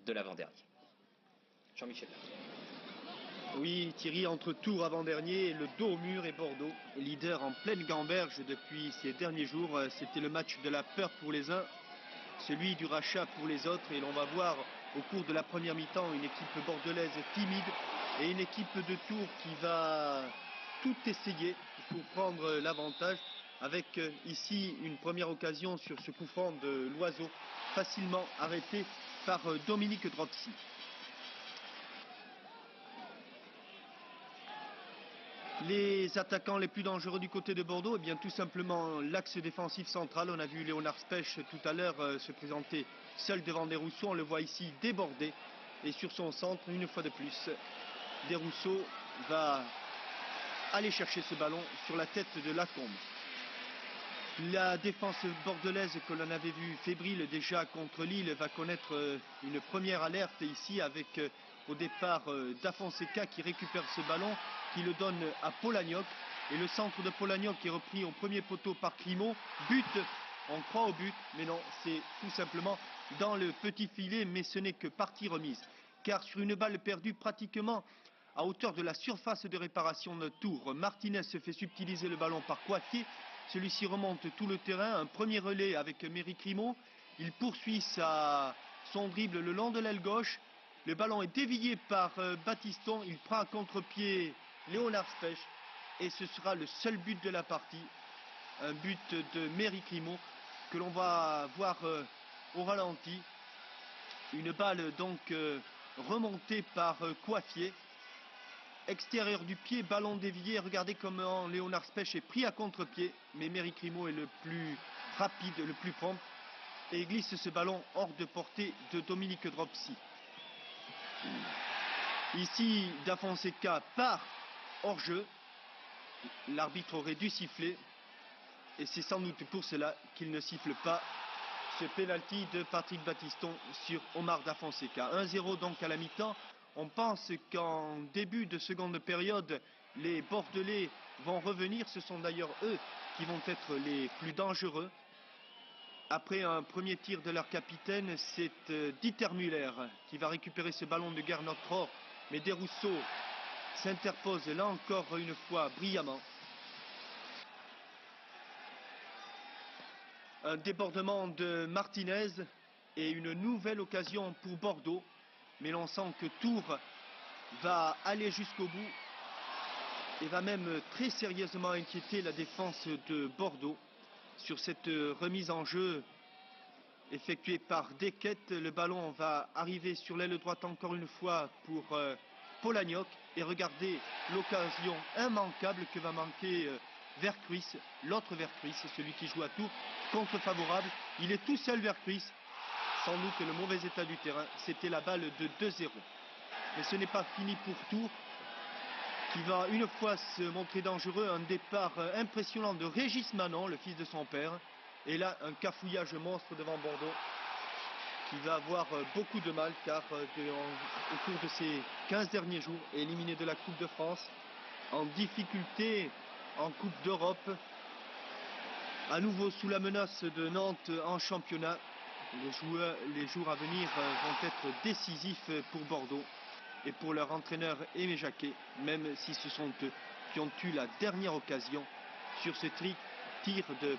de l'avant-dernier. Jean-Michel. Oui, Thierry, entre Tours avant-dernier, le dos au mur et Bordeaux, leader en pleine gamberge depuis ces derniers jours. C'était le match de la peur pour les uns, celui du rachat pour les autres. Et l'on va voir au cours de la première mi-temps une équipe bordelaise timide et une équipe de Tours qui va tout essayer pour prendre l'avantage. Avec ici une première occasion sur ce coup franc de Loiseau, facilement arrêté par Dominique Dropsy. Les attaquants les plus dangereux du côté de Bordeaux, eh bien tout simplement l'axe défensif central. On a vu Léonard Spech tout à l'heure se présenter seul devant Desrousseaux. On le voit ici débordé. Et sur son centre, une fois de plus, Desrousseaux va aller chercher ce ballon sur la tête de Lacombe. La défense bordelaise que l'on avait vue fébrile déjà contre Lille va connaître une première alerte ici avec au départ Dafonseca qui récupère ce ballon, qui le donne à Polagnoc. Et le centre de Polagnoc est repris au premier poteau par Grimaud. But, on croit au but, mais non, c'est tout simplement dans le petit filet, mais ce n'est que partie remise. Car sur une balle perdue pratiquement à hauteur de la surface de réparation de Tours, Martinez se fait subtiliser le ballon par Coiffier. Celui-ci remonte tout le terrain, un premier relais avec Méric Grimaud. Il poursuit son dribble le long de l'aile gauche. Le ballon est dévié par Battiston. Il prend à contre-pied Léonard Spech. Et ce sera le seul but de la partie. Un but de Méric Grimaud que l'on va voir au ralenti. Une balle donc remontée par Coiffier. Extérieur du pied, ballon dévié. Regardez comment Léonard Spech est pris à contre-pied. Mais Méric Grimaud est le plus rapide, le plus prompt. Et glisse ce ballon hors de portée de Dominique Dropsy. Ici, Dafonseca part hors jeu. L'arbitre aurait dû siffler. Et c'est sans doute pour cela qu'il ne siffle pas ce pénalty de Patrick Battiston sur Omar Dafonseca. 1-0 donc à la mi-temps. On pense qu'en début de seconde période, les Bordelais vont revenir. Ce sont d'ailleurs eux qui vont être les plus dangereux. Après un premier tir de leur capitaine, c'est Dieter Müller qui va récupérer ce ballon de Gernot Rohr. Mais Desrousseaux s'interpose là encore une fois brillamment. Un débordement de Martinez et une nouvelle occasion pour Bordeaux. Mais l'on sent que Tours va aller jusqu'au bout et va même très sérieusement inquiéter la défense de Bordeaux sur cette remise en jeu effectuée par Desquettes. Le ballon va arriver sur l'aile droite encore une fois pour Polagnoc. Et regardez l'occasion immanquable que va manquer Vercruis, l'autre Vercruis, celui qui joue à Tours, contre-favorable. Il est tout seul Vercruis. Sans doute le mauvais état du terrain, c'était la balle de 2-0. Mais ce n'est pas fini pour Tours, qui va une fois se montrer dangereux. Un départ impressionnant de Régis Manon, le fils de son père. Et là, un cafouillage monstre devant Bordeaux, qui va avoir beaucoup de mal, car au cours de ces 15 derniers jours, éliminé de la Coupe de France, en difficulté en Coupe d'Europe, à nouveau sous la menace de Nantes en championnat. Les jours à venir vont être décisifs pour Bordeaux et pour leur entraîneur Aimé Jacquet, même si ce sont eux qui ont eu la dernière occasion sur ce tir de